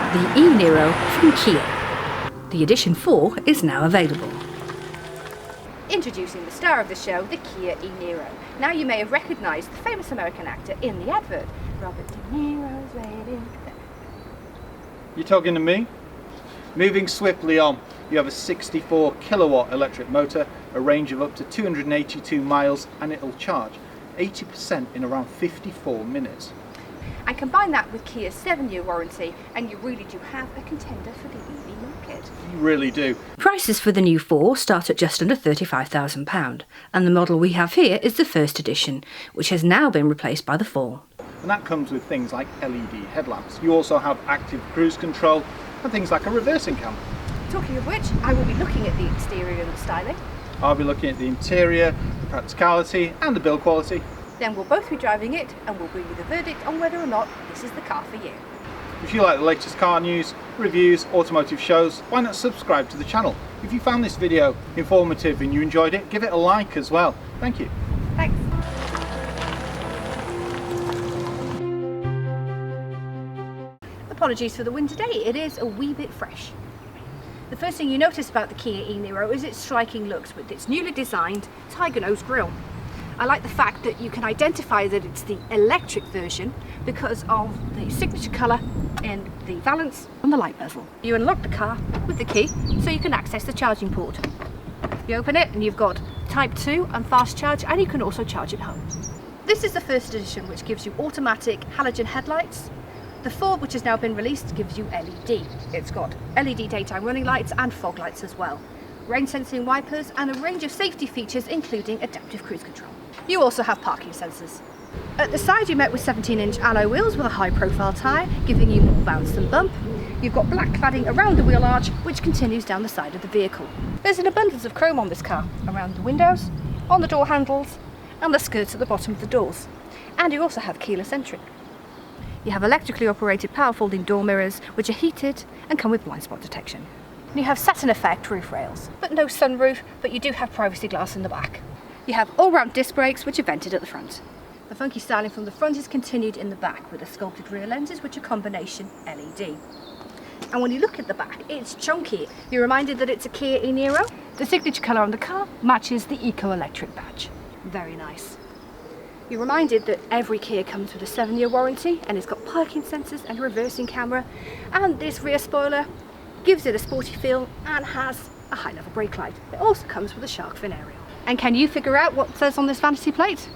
the e-Niro from Kia. The Edition 4 is now available. Introducing the star of the show, the Kia e-Niro. Now you may have recognised the famous American actor in the advert. Robert De Niro's waiting. You're talking to me? Moving swiftly on, you have a 64 kilowatt electric motor, a range of up to 282 miles, and it'll charge 80% in around 54 minutes. And combine that with Kia's 7-year warranty and you really do have a contender for the EV market. You really do. Prices for the new 4 start at just under £35,000, and the model we have here is the first edition, which has now been replaced by the 4. And that comes with things like LED headlamps. You also have active cruise control and things like a reversing camera. Talking of which, I will be looking at the exterior and the styling. I'll be looking at the interior, the practicality and the build quality. Then we'll both be driving it and we'll bring you the verdict on whether or not this is the car for you. If you like the latest car news, reviews, automotive shows, why not subscribe to the channel? If you found this video informative and you enjoyed it, give it a like as well. Thank you. Thanks. Apologies for the wind today, it is a wee bit fresh. The first thing you notice about the Kia e-Niro is its striking looks with its newly designed tiger nose grille. I like the fact that you can identify that it's the electric version because of the signature colour in the valance and the light bezel. You unlock the car with the key so you can access the charging port. You open it and you've got Type 2 and fast charge, and you can also charge at home. This is the first edition, which gives you automatic halogen headlights. The 4, which has now been released, gives you LED. It's got LED daytime running lights and fog lights as well, rain sensing wipers and a range of safety features including adaptive cruise control. You also have parking sensors. At the side you're met with 17-inch alloy wheels with a high profile tyre, giving you more bounce than bump. You've got black cladding around the wheel arch, which continues down the side of the vehicle. There's an abundance of chrome on this car, around the windows, on the door handles and the skirts at the bottom of the doors. And you also have keyless entry. You have electrically operated power folding door mirrors, which are heated and come with blind spot detection. You have satin effect roof rails, but no sunroof, but you do have privacy glass in the back. You have all-round disc brakes, which are vented at the front. The funky styling from the front is continued in the back with the sculpted rear lenses, which are combination LED. And when you look at the back, it's chunky. You're reminded that it's a Kia e-Niro. The signature colour on the car matches the eco-electric badge. Very nice. You're reminded that every Kia comes with a 7-year warranty, and it's got parking sensors and a reversing camera, and this rear spoiler gives it a sporty feel and has a high level brake light. It also comes with a shark fin aerial. And can you figure out what says on this vanity plate?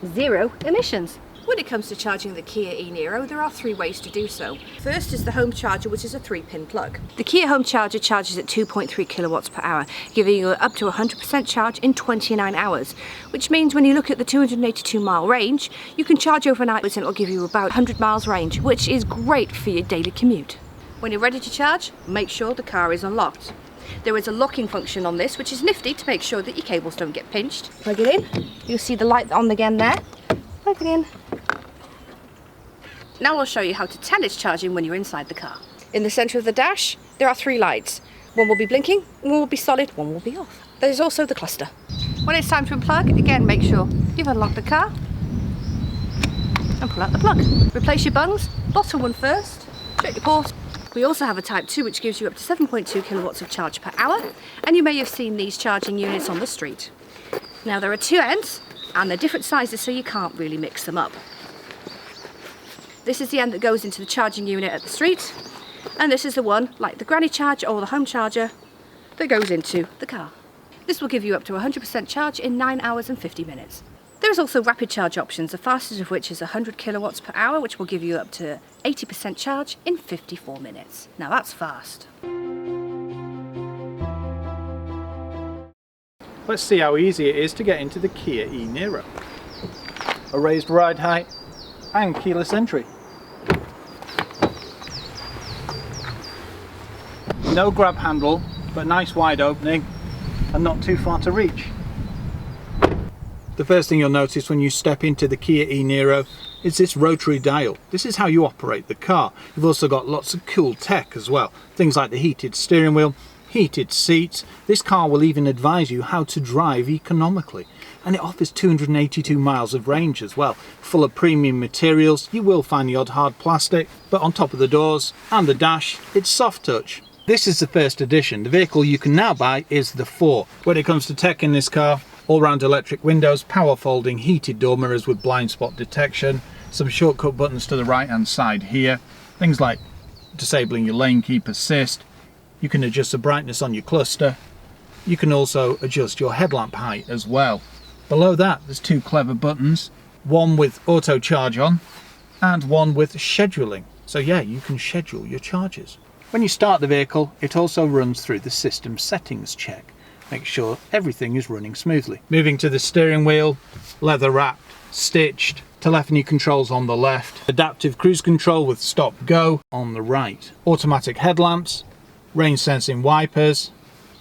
0 emissions. When it comes to charging the Kia e-Niro, there are 3 ways to do so. First is the home charger, which is a 3-pin plug. The Kia home charger charges at 2.3 kilowatts per hour, giving you up to 100% charge in 29 hours, which means when you look at the 282 mile range, you can charge overnight and it'll give you about 100 miles range, which is great for your daily commute. When you're ready to charge, make sure the car is unlocked. There is a locking function on this, which is nifty to make sure that your cables don't get pinched. Plug it in. You'll see the light on again there. Plug it in. Now I'll show you how to tell it's charging when you're inside the car. In the centre of the dash, there are 3 lights. One will be blinking, one will be solid, one will be off. There's also the cluster. When it's time to unplug, again make sure you've unlocked the car and pull out the plug. Replace your bungs, bottom one first, shut your port. We also have a Type 2, which gives you up to 7.2 kilowatts of charge per hour, and you may have seen these charging units on the street. Now there are 2 ends, and they're different sizes, so you can't really mix them up. This is the end that goes into the charging unit at the street, and this is the one, like the granny charger or the home charger, that goes into the car. This will give you up to 100% charge in 9 hours and 50 minutes. There's also rapid charge options, the fastest of which is 100 kilowatts per hour, which will give you up to 80% charge in 54 minutes. Now that's fast. Let's see how easy it is to get into the Kia e-Niro. A raised ride height and keyless entry. No grab handle, but nice wide opening and not too far to reach. The first thing you'll notice when you step into the Kia e-Niro is this rotary dial. This is how you operate the car. You've also got lots of cool tech as well. Things like the heated steering wheel, heated seats. This car will even advise you how to drive economically. And it offers 282 miles of range as well. Full of premium materials. You will find the odd hard plastic, but on top of the doors and the dash, it's soft touch. This is the first edition. The vehicle you can now buy is the 4. When it comes to tech in this car, all-round electric windows, power folding, heated door mirrors with blind spot detection, some shortcut buttons to the right-hand side here. Things like disabling your lane keep assist. You can adjust the brightness on your cluster. You can also adjust your headlamp height as well. Below that, there's 2 clever buttons, one with auto charge on and one with scheduling. So yeah, you can schedule your charges. When you start the vehicle, it also runs through the system settings check. Make sure everything is running smoothly. Moving to the steering wheel, leather wrapped, stitched, telephony controls on the left, adaptive cruise control with stop go on the right, automatic headlamps, rain sensing wipers,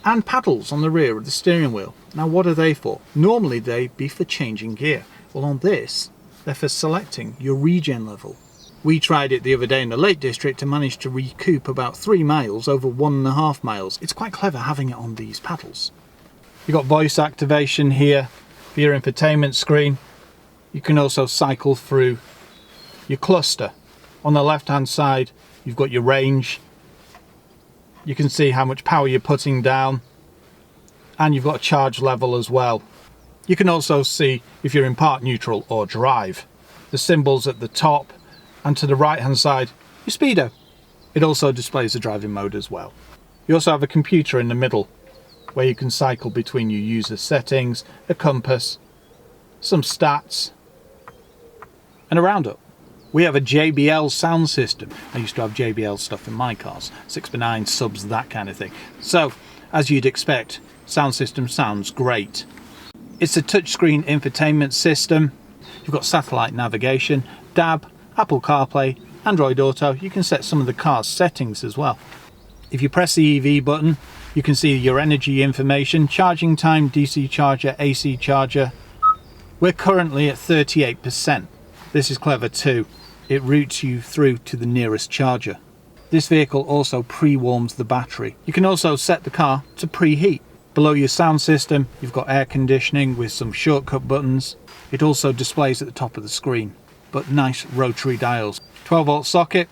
and paddles on the rear of the steering wheel. Now what are they for? Normally they'd be for changing gear. Well, on this, they're for selecting your regen level. We tried it the other day in the Lake District and managed to recoup about 3 miles over 1.5 miles. It's quite clever having it on these paddles. You've got voice activation here for your infotainment screen. You can also cycle through your cluster. On the left hand side, you've got your range. You can see how much power you're putting down, and you've got a charge level as well. You can also see if you're in park neutral or drive. The symbols at the top, and to the right hand side, your speedo. It also displays the driving mode as well. You also have a computer in the middle where you can cycle between your user settings, a compass, some stats, and a roundup. We have a JBL sound system. I used to have JBL stuff in my cars, 6x9 subs, that kind of thing. So, as you'd expect, sound system sounds great. It's a touchscreen infotainment system. You've got satellite navigation, DAB, Apple CarPlay, Android Auto. You can set some of the car's settings as well. If you press the EV button, you can see your energy information, charging time, DC charger, AC charger. We're currently at 38%. This is clever too. It routes you through to the nearest charger. This vehicle also pre-warms the battery. You can also set the car to preheat. Below your sound system, you've got air conditioning with some shortcut buttons. It also displays at the top of the screen, but nice rotary dials. 12-volt socket,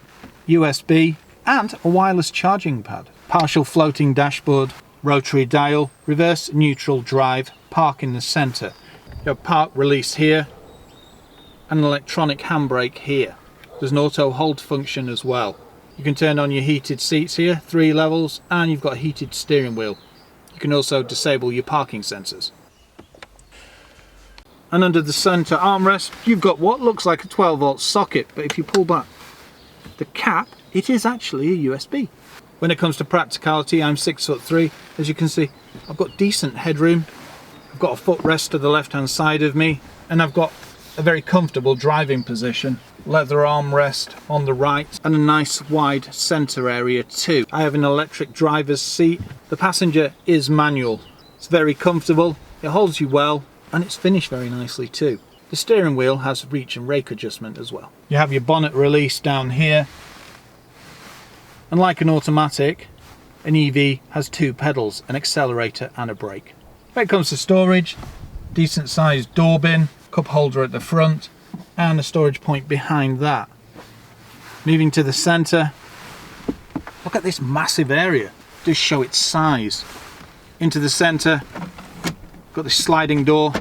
USB, and a wireless charging pad. Partial floating dashboard, rotary dial, reverse neutral drive, park in the center. You have park release here, and an electronic handbrake here. There's an auto hold function as well. You can turn on your heated seats here, 3 levels, and you've got a heated steering wheel. You can also disable your parking sensors. And under the center armrest, you've got what looks like a 12-volt socket, but if you pull back the cap, it is actually a USB. When it comes to practicality, I'm 6'3". As you can see, I've got decent headroom. I've got a footrest to the left-hand side of me, and I've got a very comfortable driving position. Leather armrest on the right, and a nice wide center area too. I have an electric driver's seat. The passenger is manual. It's very comfortable, it holds you well, and it's finished very nicely too. The steering wheel has reach and rake adjustment as well. You have your bonnet release down here, and like an automatic, an EV has 2 pedals, an accelerator and a brake. When it comes to storage, decent sized door bin, cup holder at the front, and a storage point behind that. Moving to the center, look at this massive area, just show its size. Into the center, got this sliding door,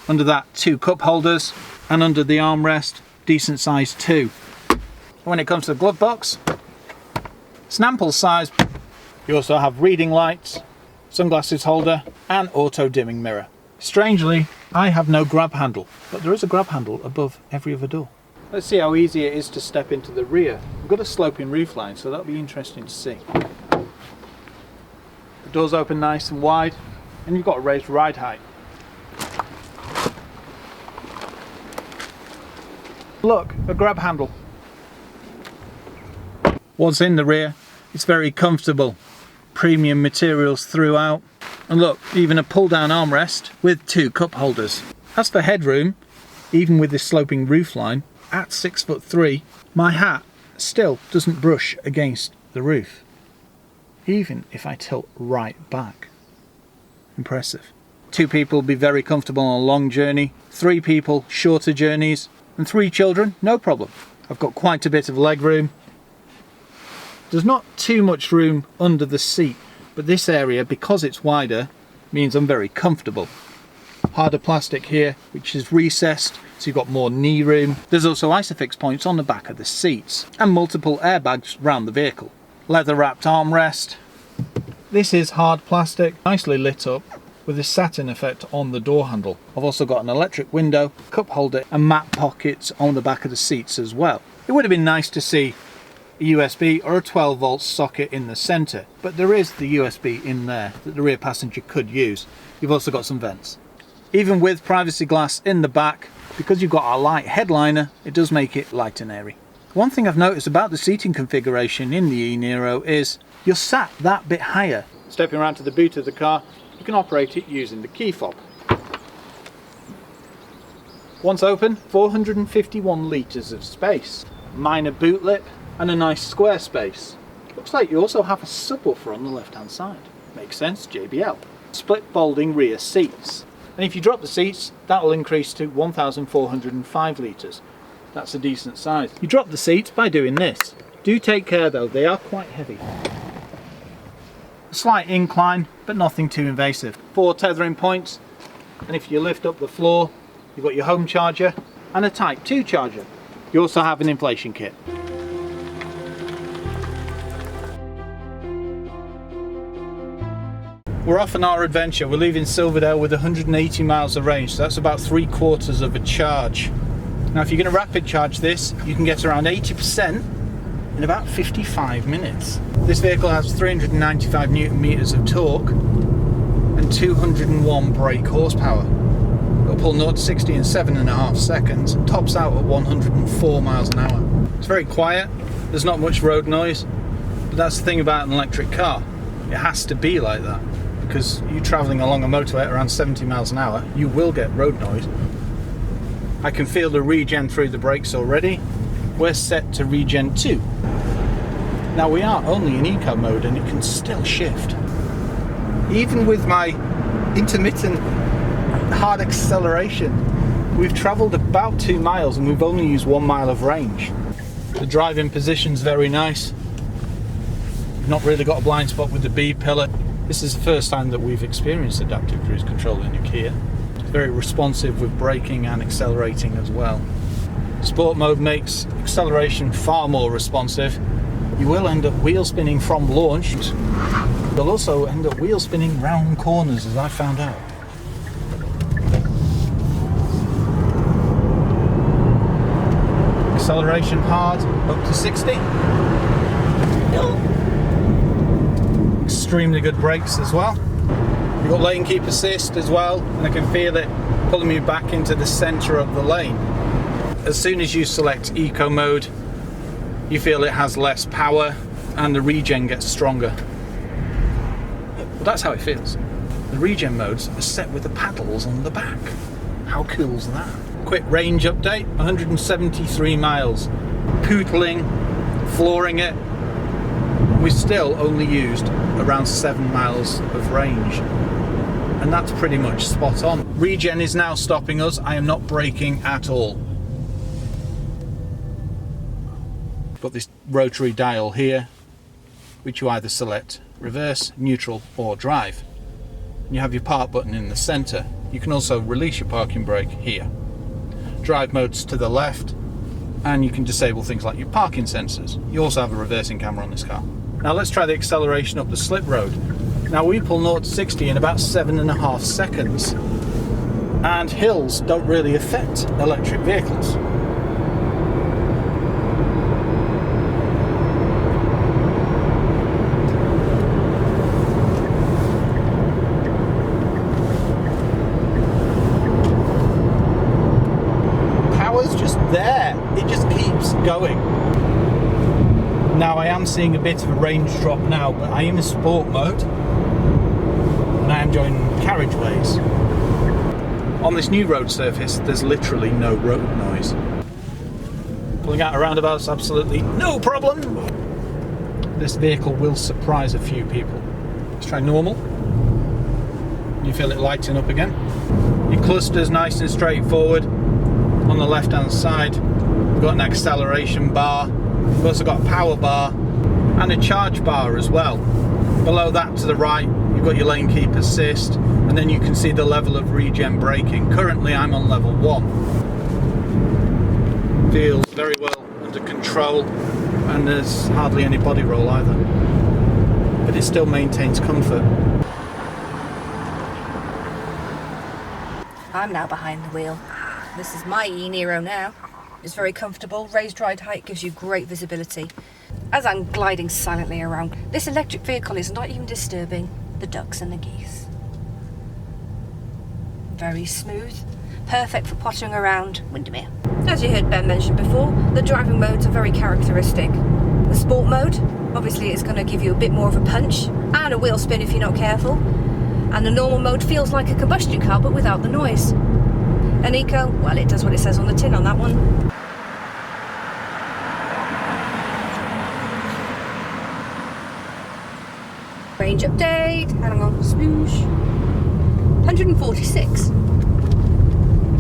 under that 2 cup holders, and under the armrest, decent size too. When it comes to the glove box, it's an ample size. You also have reading lights, sunglasses holder, and auto dimming mirror. Strangely, I have no grab handle, but there is a grab handle above every other door. Let's see how easy it is to step into the rear. We've got a sloping roofline, so that'll be interesting to see. The doors open nice and wide, and you've got a raised ride height. Look, a grab handle. What's in the rear? It's very comfortable. Premium materials throughout. And look, even a pull-down armrest with 2 cup holders. As for headroom, even with this sloping roofline, at 6'3", my hat still doesn't brush against the roof. even if I tilt right back. Impressive. 2 people will be very comfortable on a long journey, 3 people shorter journeys, and 3 children, no problem. I've got quite a bit of leg room. There's not too much room under the seat, but this area, because it's wider, means I'm very comfortable. Harder plastic here, which is recessed, so you've got more knee room. There's also isofix points on the back of the seats, and multiple airbags around the vehicle. Leather wrapped armrest. This is hard plastic, nicely lit up, with a satin effect on the door handle. I've also got an electric window, cup holder, and mat pockets on the back of the seats as well. It would have been nice to see a USB or a 12 volt socket in the centre, but there is the USB in there that the rear passenger could use. You've also got some vents. Even with privacy glass in the back, because you've got a light headliner, it does make it light and airy. One thing I've noticed about the seating configuration in the e-Niro is you're sat that bit higher. Stepping around to the boot of the car, you can operate it using the key fob. Once open, 451 litres of space, minor boot lip, and a nice square space. Looks like you also have a subwoofer on the left hand side. Makes sense, JBL. Split folding rear seats. And if you drop the seats, that will increase to 1,405 litres. That's a decent size. You drop the seats by doing this. Do take care though, they are quite heavy. A slight incline, but nothing too invasive. 4 tethering points, and if you lift up the floor, you've got your home charger and a Type 2 charger. You also have an inflation kit. We're off on our adventure. We're leaving Silverdale with 180 miles of range, so that's about 3/4 of a charge. Now if you're going to rapid charge this, you can get around 80% in about 55 minutes. This vehicle has 395 Newton meters of torque and 201 brake horsepower. It'll pull 0 to 60 in 7.5 seconds and tops out at 104 miles an hour. It's very quiet, there's not much road noise, but that's the thing about an electric car. It has to be like that, because you travelling along a motorway at around 70 miles an hour, you will get road noise. I can feel the regen through the brakes already. We're set to regen 2. Now we are only in eco mode and it can still shift. Even with my intermittent hard acceleration, we've travelled about 2 miles and we've only used 1 mile of range. The driving position's very nice. Not really got a blind spot with the B pillar. This is the first time that we've experienced adaptive cruise control in a Kia. It's very responsive with braking and accelerating as well. Sport mode makes acceleration far more responsive. You will end up wheel spinning from launch. You'll also end up wheel spinning round corners, as I found out. Acceleration hard, up to 60. Extremely good brakes as well. You've got lane keep assist as well, and I can feel it pulling me back into the centre of the lane. As soon as you select eco mode, you feel it has less power and the regen gets stronger. But that's how it feels. The regen modes are set with the paddles on the back. How cool's that? Quick range update, 173 miles. Pootling, flooring it. We still only used around 7 miles of range, and that's pretty much spot on. Regen is now stopping us. I am not braking at all. Got this rotary dial here, which you either select reverse, neutral or drive. And you have your park button in the centre. You can also release your parking brake here. Drive mode's to the left, and you can disable things like your parking sensors. You also have a reversing camera on this car. Now let's try the acceleration up the slip road. Now we pull 0 to 60 in about 7.5 seconds, and hills don't really affect electric vehicles. Power's just there, it just keeps going. Now I am seeing a bit of a range drop now, but I am in sport mode and I am joining carriageways. On this new road surface, there's literally no road noise. Pulling out a roundabout's absolutely no problem. this vehicle will surprise a few people. Let's try normal. You feel it lighting up again. Your cluster's nice and straightforward. On the left hand side, we've got an acceleration bar. We've also got a power bar and a charge bar as well. Below that to the right, you've got your lane keep assist, and then you can see the level of regen braking. Currently I'm on level 1. Feels very well under control, and there's hardly any body roll either. But it still maintains comfort. I'm now behind the wheel. This is my e-Niro now. It's very comfortable. Raised ride height gives you great visibility. As I'm gliding silently around, this electric vehicle is not even disturbing the ducks and the geese. Very smooth, perfect for pottering around Windermere. As you heard Ben mention before, the driving modes are very characteristic. The sport mode, obviously, is going to give you a bit more of a punch and a wheel spin if you're not careful. And the normal mode feels like a combustion car but without the noise. And eco, well, it does what it says on the tin on that one. Range update, hang on, smoosh. 146.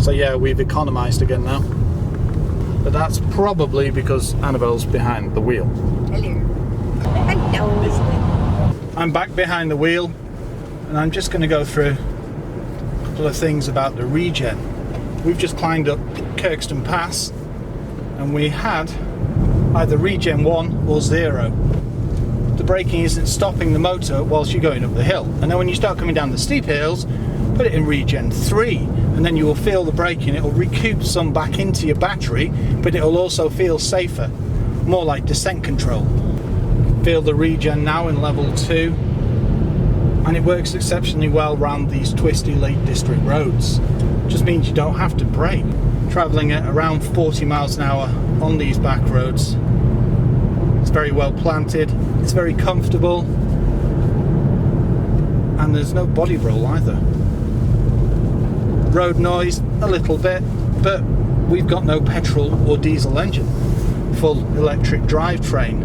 So yeah, we've economised again now. But that's probably because Annabelle's behind the wheel. Hello. Hello. I'm back behind the wheel, and I'm just going to go through a couple of things about the regen. We've just climbed up Kirkstone Pass, and we had either regen 1 or 0. The braking isn't stopping the motor whilst you're going up the hill, and then when you start coming down the steep hills, put it in regen 3, and then you will feel the braking. It will recoup some back into your battery, but it will also feel safer, more like descent control. Feel the regen now in level 2, and it works exceptionally well around these twisty Lake District roads. Just means you don't have to brake. Travelling at around 40 miles an hour on these back roads. It's very well planted, it's very comfortable, and there's no body roll either. Road noise, a little bit, but we've got no petrol or diesel engine. Full electric drivetrain.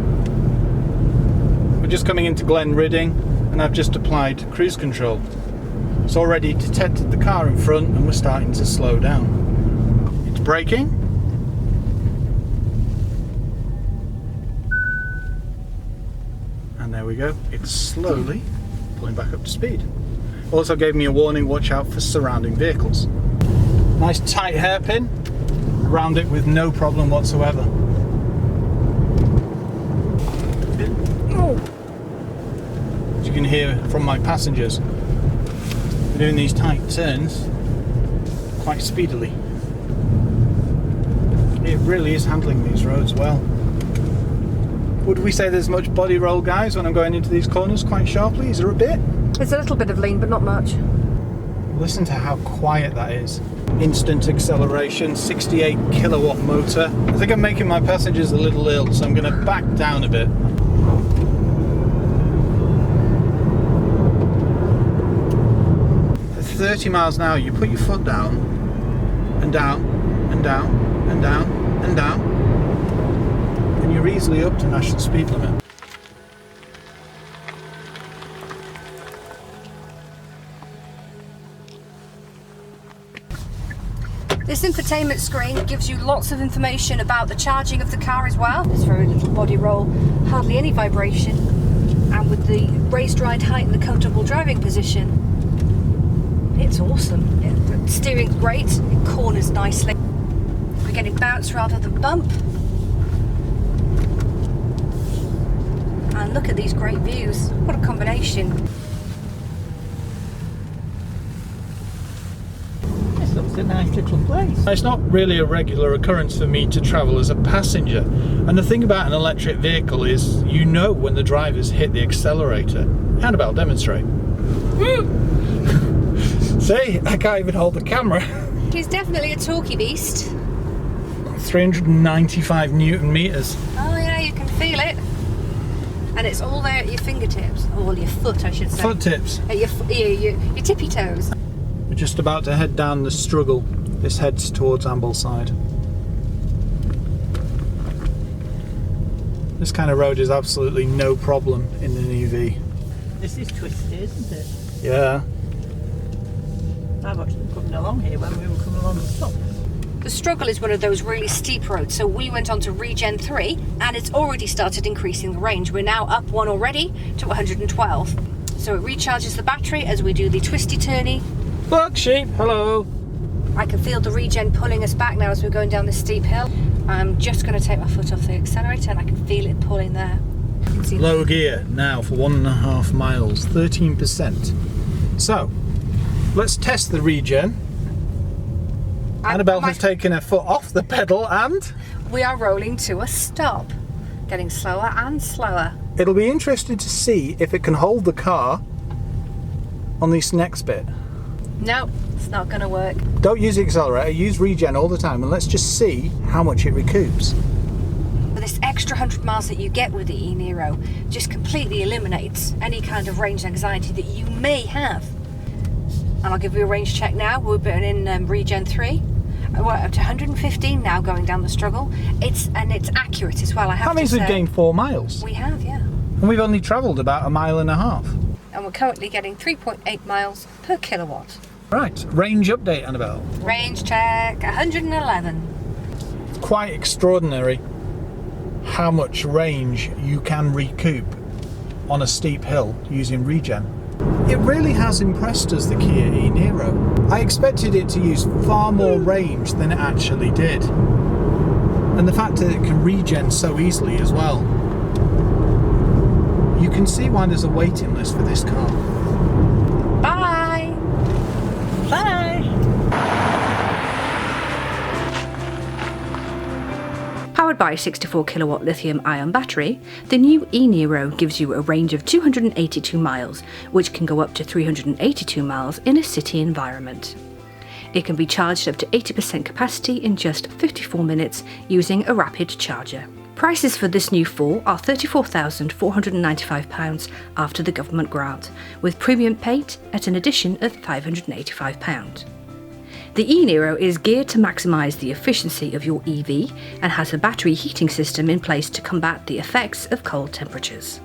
We're just coming into Glen Ridding, and I've just applied cruise control. It's already detected the car in front, and we're starting to slow down. It's braking. And there we go, it's slowly pulling back up to speed. Also gave me a warning, watch out for surrounding vehicles. Nice tight hairpin around it with no problem whatsoever. As you can hear from my passengers, they're doing these tight turns quite speedily. It really is handling these roads well. Would we say there's much body roll, guys, when I'm going into these corners quite sharply? Is there a bit? There's a little bit of lean, but not much. Listen to how quiet that is. Instant acceleration, 68 kilowatt motor. I think I'm making my passengers a little ill, so I'm going to back down a bit. At 30 miles an hour, you put your foot down, and down, and down, and down, and down, and you're easily up to national speed limit. This infotainment screen gives you lots of information about the charging of the car as well. There's very little body roll, hardly any vibration, and with the raised ride height and the comfortable driving position, it's awesome. The steering's great, it corners nicely. We're getting bounce rather than bump. And look at these great views. What a combination. It's a nice little place. It's not really a regular occurrence for me to travel as a passenger, and the thing about an electric vehicle is you know when the drivers hit the accelerator. Annabelle, demonstrate. See, I can't even hold the camera. He's definitely a talky beast. 395 Newton meters. Oh yeah, you can feel it. And it's all there at your fingertips, or your foot I should say. Foot tips. At your tippy toes. We're just about to head down the struggle. This heads towards Ambleside. This kind of road is absolutely no problem in an EV. This is twisty, isn't it? Yeah. I watched them coming along here when we were coming along the top. The struggle is one of those really steep roads, so we went on to Regen 3 and it's already started increasing the range. We're now up one already to 112. So it recharges the battery as we do the twisty turny. Look, sheep, hello. I can feel the Regen pulling us back now as we're going down this steep hill. I'm just going to take my foot off the accelerator and I can feel it pulling there. You can see Low gear now for 1.5 miles, 13%. So, let's test the Regen. Annabelle has taken her foot off the pedal and we are rolling to a stop, getting slower and slower. it'll be interesting to see if it can hold the car on this next bit. No, it's not going to work. Don't use the accelerator, use Regen all the time, and let's just see how much it recoups. But this extra 100 miles that you get with the e-Niro just completely eliminates any kind of range anxiety that you may have. And I'll give you a range check now. We're putting in Regen 3. We're up to 115 now going down the struggle. It's accurate as well, I have That means to say. we've gained 4 miles. We have, yeah. And we've only travelled about 1.5 miles. And we're currently getting 3.8 miles per kilowatt. Right, range update, Annabelle. Range check, 111. It's quite extraordinary how much range you can recoup on a steep hill using Regen. It really has impressed us, the Kia e-Niro. I expected it to use far more range than it actually did. And the fact that it can regen so easily as well. You can see why there's a waiting list for this car. Bye! Bye! Powered by a 64 kilowatt lithium-ion battery, the new e-Niro gives you a range of 282 miles, which can go up to 382 miles in a city environment. It can be charged up to 80% capacity in just 54 minutes using a rapid charger. Prices for this new 4 are £34,495 after the government grant, with premium paint at an addition of £585. The e-Niro is geared to maximise the efficiency of your EV and has a battery heating system in place to combat the effects of cold temperatures.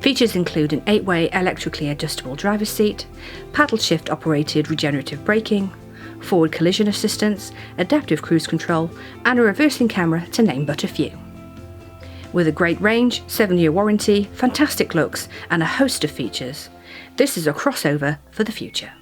Features include an 8-way electrically adjustable driver's seat, paddle shift operated regenerative braking, forward collision assistance, adaptive cruise control and a reversing camera to name but a few. With a great range, 7-year warranty, fantastic looks and a host of features, this is a crossover for the future.